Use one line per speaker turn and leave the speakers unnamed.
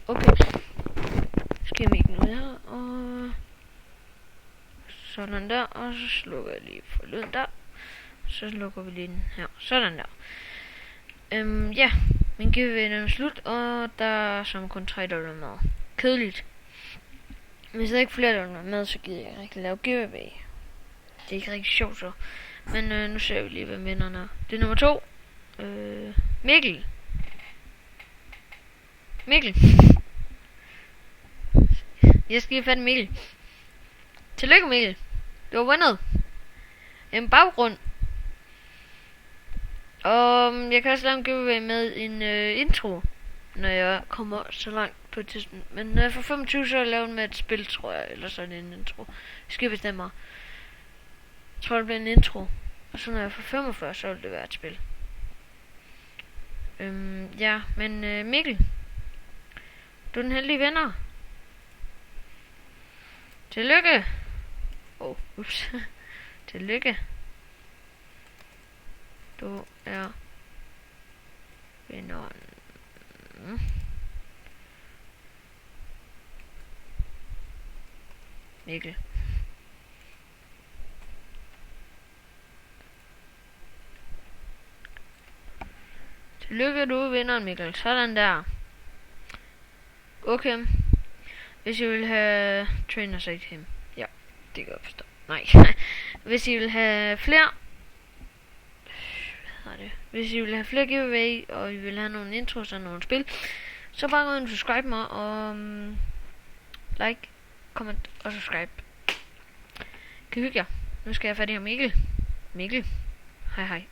Okay. Skal jeg mikken ud her, og sådan der, og så slukker jeg lige for lyden der. Så lukker vi lige den her. Sådan der. Ja, min giveaway er slut, og der er som kun 3 dollar med. Kedeligt. Hvis der ikke er flere dollar med, så gider jeg ikke rigtig lave giveaway. Det er ikke rigtig sjovt så. Men nu ser vi lige, hvad vinderne er. Det er nummer 2. Mikkel. Jeg skal give fat i Mikkel. Tillykke Mikkel. Du har vundet en baggrund. Og jeg kan også lave en giveaway med en intro, når jeg kommer så langt på tidspunkt. Men når jeg får 25, så er jeg lavet med et spil, tror jeg. Eller sådan en intro. Jeg skal bestemme mig. Jeg tror, det bliver en intro. Og så når jeg får 45, så vil det være et spil. Ja, men Mikkel. Du er den heldige vinder. Tillykke. Ups. Tillykke. Du er vinderen. Mikkel. Tillykke, du er vinderen, Mikkel. Sådan der. Okay. Hvis I vil have trainer sig til ham. Ja, det kan jeg forstå. Nej. Hvis I vil have flere. Hvis I vil have flere giveaway, og I vil have nogle intros og nogle spil, så bare gå ind og subscribe mig, og like, comment og subscribe. Kan I hygge jer? Nu skal jeg have fat i Mikkel. Hej hej.